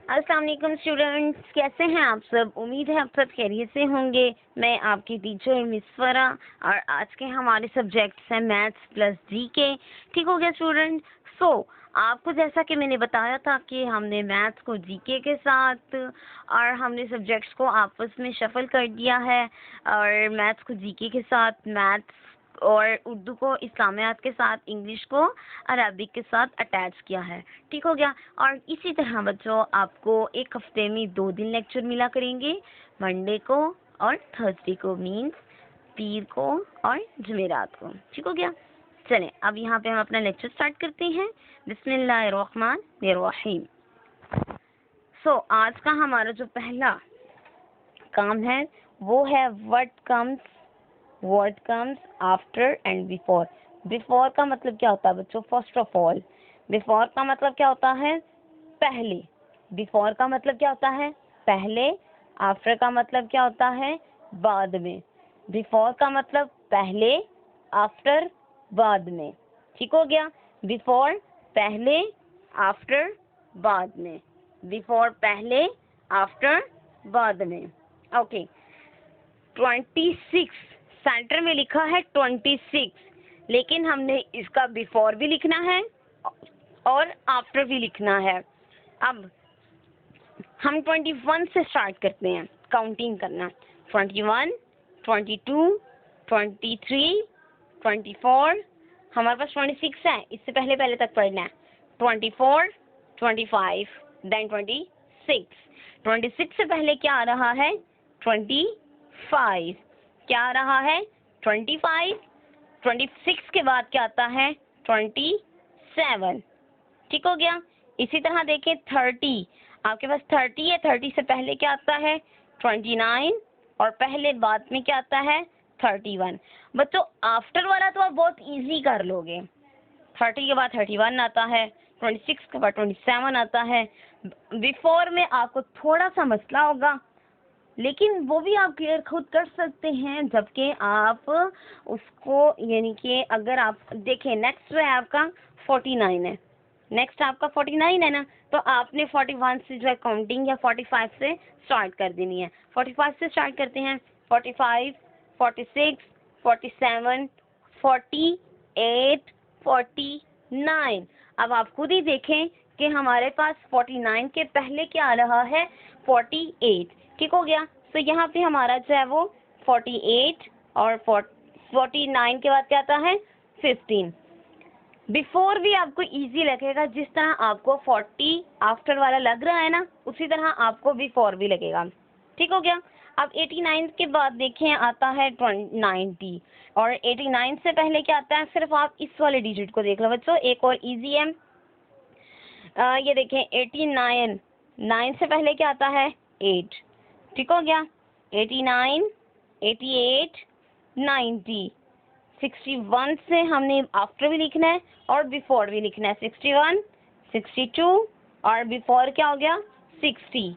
अस्सलाम वालेकुम स्टूडेंट्स, कैसे हैं आप सब। उम्मीद है आप सब खैरियत से होंगे। मैं आपकी टीचर मिस फरा और आज के हमारे सब्जेक्ट्स हैं मैथ्स प्लस जीके। ठीक हो गया स्टूडेंट। आपको जैसा कि मैंने बताया था कि हमने मैथ्स को जीके के साथ और हमने सब्जेक्ट्स को आपस में शफल कर दिया है और मैथ्स को जीके के साथ, मैथ्स और उर्दू को इस्लामियात के साथ, इंग्लिश को अरबिक के साथ अटैच किया है। ठीक हो गया। और इसी तरह बच्चों आपको एक हफ्ते में 2 दिन लेक्चर मिला करेंगे, मंडे को और थर्सडे को, मीन्स पीर को और जुमेरात को। ठीक हो गया। चलें अब यहाँ पे हम अपना लेक्चर स्टार्ट करते हैं। बिस्मिल्लाहिर्रहमानिर्रहीम। आज का हमारा जो पहला काम है वो है what comes after and before. Before का मतलब क्या होता है बच्चों? First of all. बिफोर का मतलब क्या होता है? पहले। बिफोर का मतलब क्या होता है? पहले। आफ्टर का मतलब क्या होता है? बाद में। बिफोर का मतलब पहले, आफ्टर बाद में। ठीक हो गया। बिफोर पहले, आफ्टर बाद में। बिफोर पहले, आफ्टर बाद में। ओके। 26 सेंटर में लिखा है 26, लेकिन हमने इसका बिफोर भी लिखना है और आफ्टर भी लिखना है। अब हम 21 से स्टार्ट करते हैं काउंटिंग करना। 21, 22, 23, 24, हमारे पास 26 है, इससे पहले तक पढ़ना है। 24, 25, देन 26। 26 से पहले क्या आ रहा है? 25। क्या आ रहा है? 25। 26 के बाद क्या आता है? 27। ठीक हो गया। इसी तरह देखें 30, आपके पास 30 है, 30 से पहले क्या आता है? 29 और पहले बाद में क्या आता है? 31। बच्चों आफ्टर वाला तो आप बहुत इजी कर लोगे। 30 के बाद 31 आता है, 26 के बाद 27 आता है। बिफोर में आपको थोड़ा सा मसला होगा, लेकिन वो भी आप क्लियर खुद कर सकते हैं जबकि आप उसको, यानी कि अगर आप देखें नेक्स्ट जो है आपका 49 है, नेक्स्ट आपका 49 है ना, तो आपने 41 से जो है काउंटिंग या 45 से स्टार्ट कर देनी है। 45 से स्टार्ट करते हैं। 45, 46, 47, 48, 49। अब आप खुद ही देखें कि हमारे पास 49 के पहले क्या आ रहा है? 48। ठीक हो गया। तो यहाँ पे हमारा जो है वो 48 और 49 के बाद क्या आता है? 15। बिफोर भी आपको इजी लगेगा, जिस तरह आपको 40 आफ्टर वाला लग रहा है ना, उसी तरह आपको बिफोर भी लगेगा। ठीक हो गया। अब 89 के बाद देखें आता है 90 और 89 से पहले क्या आता है? सिर्फ आप इस वाले डिजिट को देख लो बच्चों, एक और इजी है। ये देखें 89, 9 से पहले क्या आता है? 8। ठीक हो गया। 89, 88, 90। 61 से हमने आफ्टर भी लिखना है और बिफोर भी लिखना है। 61, 62 और बिफोर क्या हो गया? 60।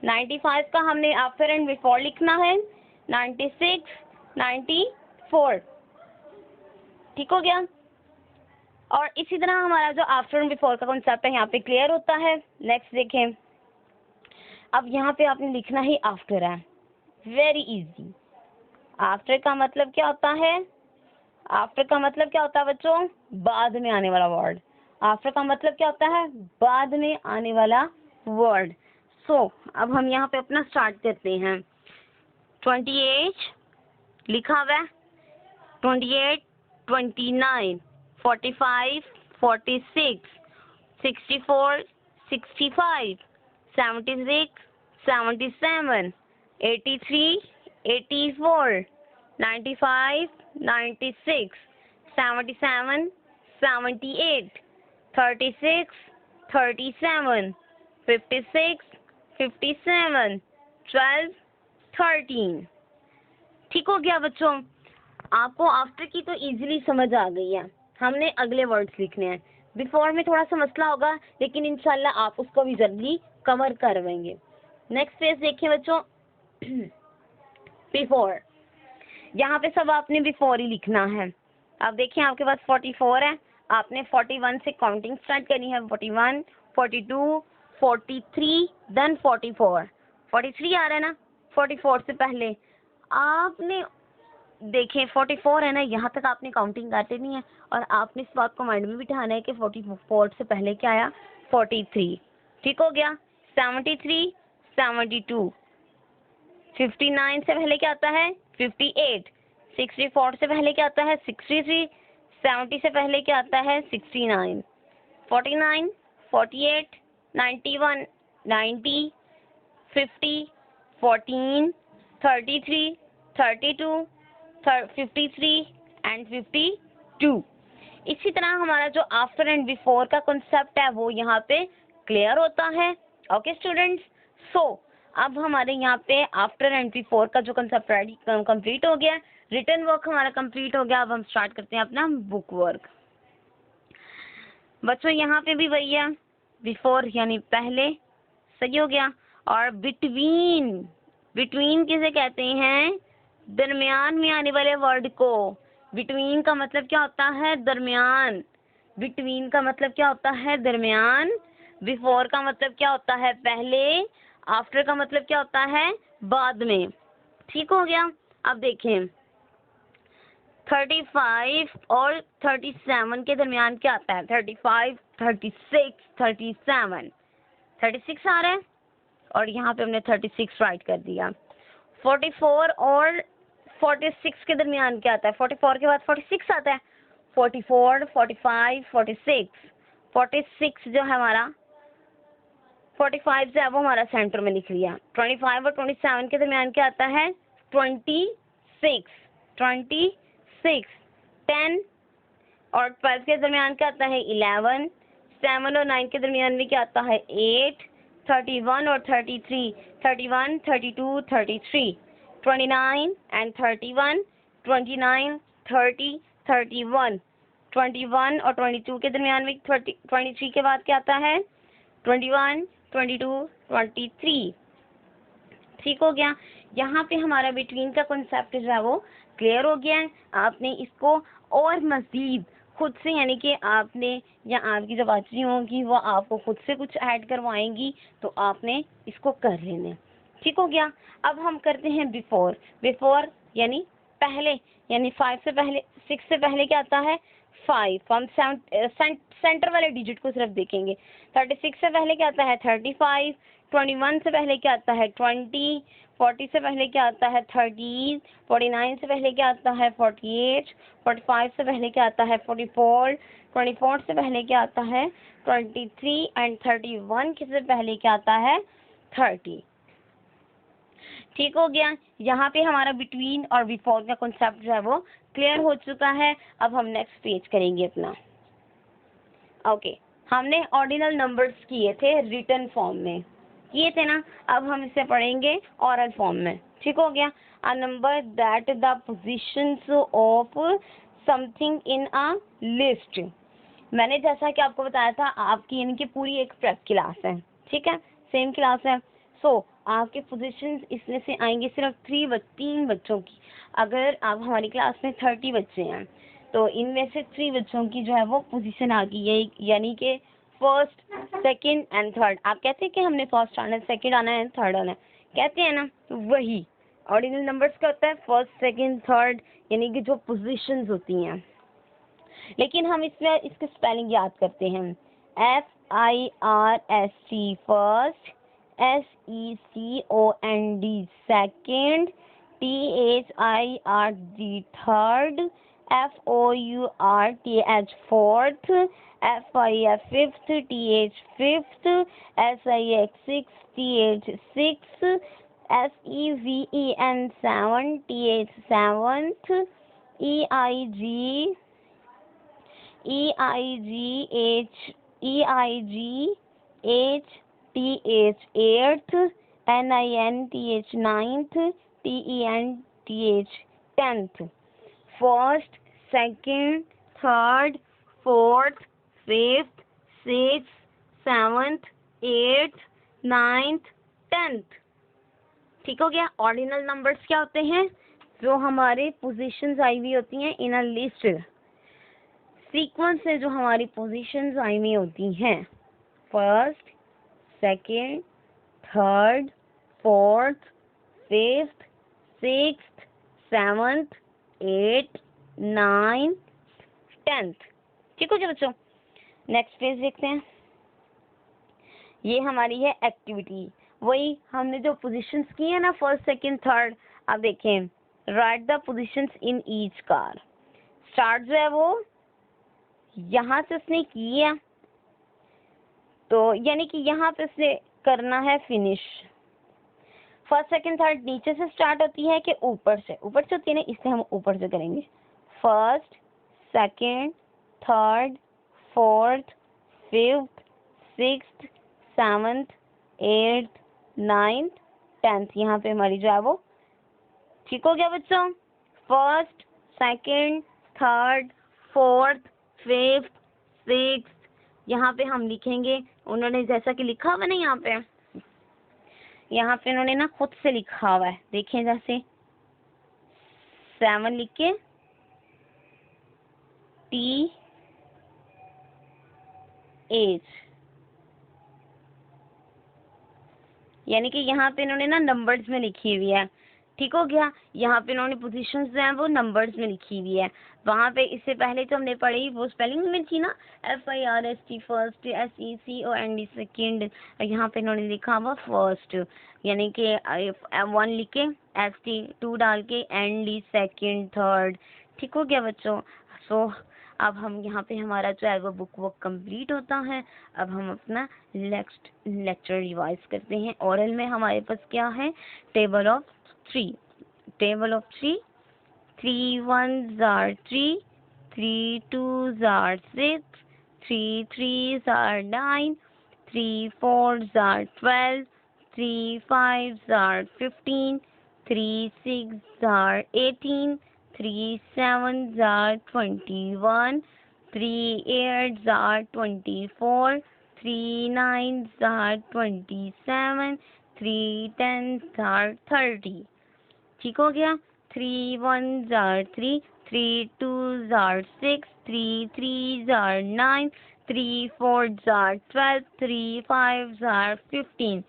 95 का हमने आफ्टर एंड बिफोर लिखना है। 96, 94। ठीक हो गया। और इसी तरह हमारा जो आफ्टर एंड बिफोर का कॉन्सेप्ट है यहाँ पे क्लियर होता है। नेक्स्ट देखें। अब यहाँ पे आपने लिखना ही आफ्टर है, वेरी इजी। आफ्टर का मतलब क्या होता है? आफ्टर का मतलब क्या होता है बच्चों? बाद में आने वाला वर्ड। आफ्टर का मतलब क्या होता है? बाद में आने वाला वर्ड। अब हम यहाँ पे अपना स्टार्ट करते हैं। 28 लिखा हुआ है, 28, 29, 45, 46, 64, 65, 76, 77, 83, 84, 95, 96, 77, 78, 36, 37, 56, 57, 12, 13। ठीक हो गया बच्चों। आपको आफ्टर की तो इजीली समझ आ गई है। हमने अगले वर्ड्स लिखने हैं। बिफोर में थोड़ा सा मसला होगा, लेकिन इंशाल्लाह आप उसको भी जल्दी कवर करवाएंगे। नेक्स्ट पेज देखिए बच्चों। बिफोर, यहाँ पे सब आपने बिफोर ही लिखना है। अब देखिए आपके पास 44 है, आपने 41 से काउंटिंग स्टार्ट करनी है। 41, 42, 43 देन 44। 43 आ रहा है ना, 44 से पहले आपने देखें 44 है ना, यहाँ तक आपने काउंटिंग करते नहीं है, और आपने इस बात को माइंड में बिठाना है कि 44 से पहले क्या आया, 43। ठीक हो गया। 73, 72, 59 से पहले क्या आता है, 58, 64 से पहले क्या आता है, 63, 70 से पहले क्या आता है, 69, 49, 48, 91, 90, 50, 14, 33, 32, 53 एंड 52। इसी तरह हमारा जो आफ्टर एंड बिफोर का कॉन्सेप्ट है वो यहाँ पे क्लियर होता है। ओके स्टूडेंट्स, सो अब हमारे यहाँ पे आफ्टर एंड बिफोर का जो कॉन्सेप्ट कंप्लीट हो गया, रिटन वर्क हमारा कंप्लीट हो गया। अब हम स्टार्ट करते हैं अपना बुक वर्क। बच्चों यहाँ पे भी वही है, बिफोर यानी पहले, सही हो गया। और बिटवीन, बिटवीन किसे कहते हैं, दरमियान में आने वाले वर्ड को। बिटवीन का मतलब क्या होता है, दरमियान। बिटवीन का मतलब क्या होता है, दरमियान। बिफोर का मतलब क्या होता है, पहले। आफ्टर का मतलब क्या होता है, बाद में। ठीक हो गया। अब देखें 35 और 37 के दरमियान क्या आता है, 35, 36, 37, 36 आ रहा है, और यहाँ पे हमने 36 राइट कर दिया। 44 और 46 के दरमियान क्या आता है, 44 के बाद 46 आता है, 44, 45, 46, 46 जो है हमारा 45 जो है वो हमारा सेंटर में लिख लिया। 25 और 27 के दरमियान क्या आता है, 26, 26, 10 और 12 के दरमियान क्या आता है, 11, 7 और 9 के दरमियान में क्या आता है, 8, 31 और 33, 31, 32, 33, 29 एंड 31, 29, 30, 31, 21 और 22 के दरमियान में 23 के बाद क्या आता है, 21, 22, 23। ठीक हो गया। यहाँ पे हमारा बिटवीन का कॉन्सेप्ट जो है वो क्लियर हो गया है। आपने इसको और मजीद खुद से, यानी कि आपने या आपकी जो बातचीत होंगी वो आपको खुद से कुछ ऐड करवाएंगी, तो आपने इसको कर लेना। ठीक हो गया। अब हम करते हैं बिफोर। बिफोर यानी पहले, यानी 5 से पहले, 6 से पहले क्या आता है, 5। हम सेंटर वाले डिजिट को सिर्फ देखेंगे। 36 से पहले क्या आता है, 35, 21 से पहले क्या आता है, 20, 40 से पहले क्या आता है, 30, 49 से पहले क्या आता है, 48, 45 से पहले क्या आता है, 44, 24 से पहले क्या आता है, 23 एंड 31 से पहले क्या आता है, 30। ठीक हो गया। यहाँ पे हमारा बिटवीन और बिफोर का कॉन्सेप्ट जो है वो क्लियर हो चुका है। अब हम नेक्स्ट पेज करेंगे अपना। ओके, हमने ऑर्डिनल नंबर्स किए थे रिटन फॉर्म में, किए थे ना। अब हम इसे पढ़ेंगे ऑरल फॉर्म में। ठीक हो गया। A number that the positions of something in a list. मैंने जैसा कि आपको बताया था, आपकी यानी कि पूरी एक प्रेप क्लास है, ठीक है, सेम क्लास है। सो आपके पोजीशंस इसमें से आएंगे सिर्फ 3 बच्चों की। अगर आप हमारी क्लास में 30 बच्चे हैं तो इनमें से 3 बच्चों की जो है वो पोजीशन आ गई है, यानी कि फर्स्ट, सेकंड एंड थर्ड। आप कहते हैं कि हमने फर्स्ट आना है, सेकंड आना है, थर्ड आना है, कहते हैं ना, तो वही ऑर्डिनल नंबर्स का होता है, फर्स्ट, सेकंड, थर्ड, यानी कि जो पोजीशंस होती हैं। लेकिन हम इसमें इसके स्पेलिंग याद करते हैं। FIRST first, SECOND second, THIRD third, FOURTH fourth, FIF fifth, TH fifth, SIX six, TH six, SEVEN seven, TH seventh, EIG TH eighth, NINTH ninth, TENTH 10th, first, second, third, fourth, fifth, sixth, seventh, eighth, ninth, 10th। ठीक हो गया। Ordinal numbers क्या होते हैं, जो हमारे positions आई हुई होती हैं इन अ लिस्ट, सीक्वेंस से जो हमारी पोजीशंस आई हुई होती हैं, first, second, third, fourth, fifth, sixth, seventh, eight, nine, 10th। ठीक हो गया बच्चों। नेक्स्ट पेज देखते हैं। ये हमारी है एक्टिविटी। वही हमने जो पोजीशंस की है ना, फर्स्ट, सेकंड, थर्ड। अब देखें, right the positions in each car. Start जो है वो यहाँ से उसने की है, तो यानी कि यहाँ पे उसने करना है फिनिश। फर्स्ट, सेकंड, थर्ड नीचे से स्टार्ट होती है कि ऊपर से होती है ना, इसलिए हम ऊपर से करेंगे। First, second, third, fourth, fifth, sixth, seventh, eighth, ninth, 10th। यहाँ पे हमारी जो है वो ठीक हो गया बच्चों। First, second, third, fourth, fifth, sixth, यहाँ पे हम लिखेंगे, उन्होंने जैसा कि लिखा हुआ ना यहाँ पे उन्होंने ना खुद से लिखा हुआ है, देखें जैसे 7 लिख के TH, यानी कि यहाँ पे इन्होंने ना नंबर्स में लिखी हुई है। ठीक हो गया। यहाँ पे इन्होंने पोजीशंस जो हैं वो नंबर्स में लिखी हुई है। वहाँ पे इससे पहले तो हमने पढ़ी वो स्पेलिंग में थी ना, FIRST फर्स्ट, SECOND सेकेंड। यहाँ पे इन्होंने लिखा हुआ फर्स्ट, यानी कि 1 लिख के ST, 2 डाल के ND सेकेंड, थर्ड। ठीक हो गया बच्चों। सो अब हम यहाँ पे हमारा जो है वो बुक वर्क कंप्लीट होता है। अब हम अपना नेक्स्ट लेक्चर रिवाइज करते हैं। ओरल में हमारे पास क्या है, table of 3। 3 1s are 3, 3 2s are 6, 3 3s are 9, 3 4s are 12, 3 5s are 15, 3 6s are 18, 3 7s are 21, 3 8s are 24, 3 9s are 27, 3 10s are 30। ठीक हो गया। 3 1s are 3, 3 2s are 6, 3 3s are 9, 3 4s are 12, 3 5s are 15,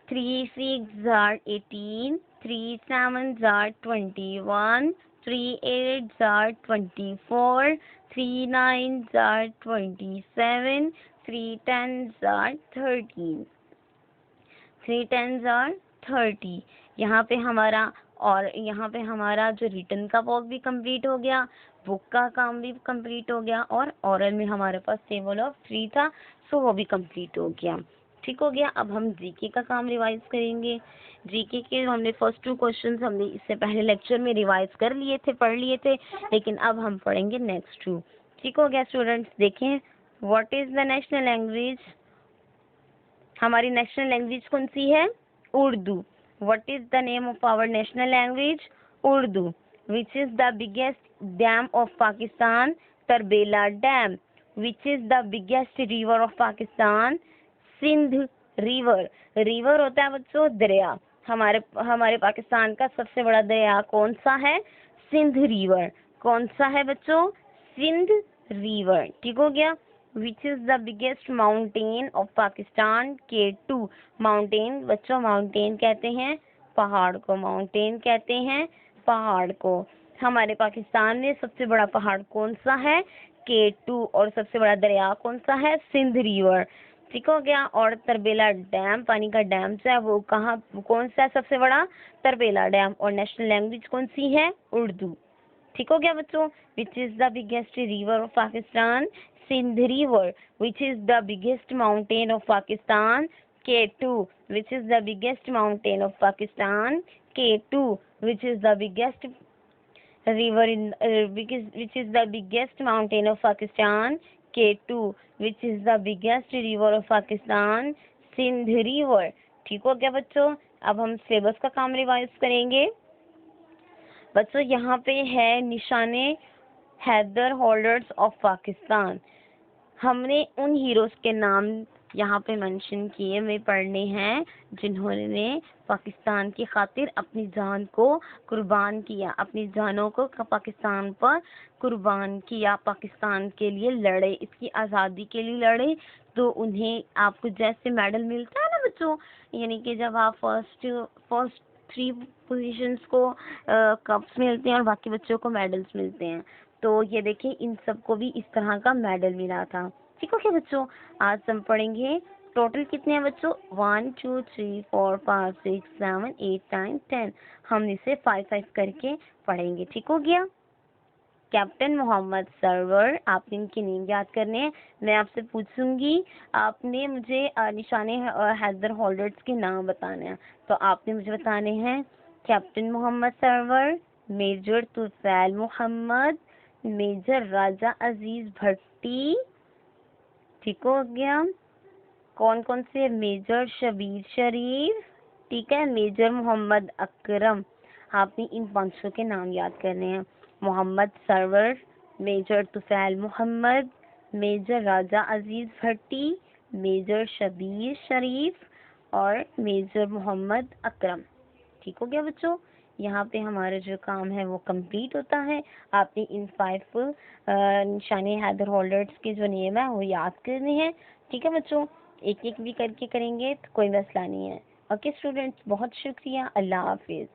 3 6s are 18, 3 7s are 21, 3 8s are 24, 3 9s are 27, 3 10s are 13, 3 10s are 30। यहाँ पे हमारा जो written का work भी complete हो गया, बुक का काम भी कंप्लीट हो गया, और ओरल में हमारे पास टेबल ऑफ 3 था, सो वो भी कंप्लीट हो गया। ठीक हो गया। अब हम जीके का काम रिवाइज करेंगे। जीके के हमने फर्स्ट 2 क्वेश्चंस हमने इससे पहले लेक्चर में रिवाइज कर लिए थे, पढ़ लिए थे, लेकिन अब हम पढ़ेंगे नेक्स्ट 2। ठीक हो गया स्टूडेंट्स। देखें, what is the national language. हमारी नेशनल लैंग्वेज कौन सी है, Urdu. What is the name of our national language? Urdu. Which is the biggest dam of Pakistan? Tarbela Dam. Which is the biggest river of Pakistan? Sindh River. River होता है बच्चों दरिया। हमारे पाकिस्तान का सबसे बड़ा दरिया कौन सा है, सिंध रिवर। कौन सा है बच्चों, सिंध रिवर। ठीक हो गया। Which is the biggest mountain of Pakistan? K2. Mountain बच्चों, माउंटेन कहते हैं पहाड़ को, माउंटेन कहते हैं पहाड़ को। हमारे पाकिस्तान में सबसे बड़ा पहाड़ कौन सा है, K2। और सबसे बड़ा दरिया कौन सा है, सिंध रिवर। ठीक हो गया। और तरबेला डैम, पानी का डैम जो है वो कौन सा है सबसे बड़ा, तरबेला डैम। और नेशनल लैंग्वेज कौन सी है, उर्दू। ठीक हो गया बच्चों। Which is the biggest river of Pakistan, Sindh River. Which is the biggest mountain of Pakistan? K2. Which is the biggest mountain of Pakistan? K2. Which is the biggest river which is the biggest mountain of Pakistan? K2. Which is the biggest river of Pakistan? Sindh River. ठीक हो गया बच्चों। अब हम syllabus का काम revise करेंगे। बच्चों यहाँ पे है निशाने हैदर होल्डर्स ऑफ पाकिस्तान। हमने उन हीरोज के नाम यहाँ पे मेंशन किए हुए पढ़ने हैं, जिन्होंने पाकिस्तान की खातिर अपनी जान को कुर्बान किया, अपनी जानों को पाकिस्तान पर कुर्बान किया, पाकिस्तान के लिए लड़े, इसकी आज़ादी के लिए लड़े। तो उन्हें आपको जैसे मेडल मिलता है ना बच्चों, यानी कि जब आप फर्स्ट 3 पोजीशंस को कप्स मिलते हैं और बाकी बच्चों को मेडल्स मिलते हैं। तो ये देखिए इन सबको भी इस तरह का मेडल मिला था। ठीक है क्या बच्चों, आज हम पढ़ेंगे टोटल कितने हैं बच्चों, 1 2 3 4 5 6 7 8 9 10। हम इसे 5 करके पढ़ेंगे। ठीक हो गया। कैप्टन मोहम्मद सरवर, आपने इनके नेम याद करने हैं। मैं आपसे पूछूंगी, आपने मुझे निशाने हैदर होल्डर्स के नाम बताने हैं। तो आपने मुझे बताने हैं captain Mohammad Sarwar, major Tufail Mohammad, major Raja Aziz Bhatti. ठीक हो गया। कौन कौन से, मेजर शबीर शरीफ, ठीक है, मेजर मोहम्मद अकरम। आपने इन 500 के नाम याद करने हैं। Mohammad Sarwar, major Tufail Mohammad, major Raja Aziz Bhatti, major Shabbir Sharif और मेजर मोहम्मद अकरम। ठीक हो गया बच्चों। यहाँ पे हमारा जो काम है वो कंप्लीट होता है। आपने इन 5 निशाने हैदर होल्डर्स के जो नेम है वो याद करने हैं। ठीक है बच्चों, एक एक भी करके करेंगे तो कोई मसला नहीं है। ओके स्टूडेंट्स, बहुत शुक्रिया। अल्लाह हाफिज।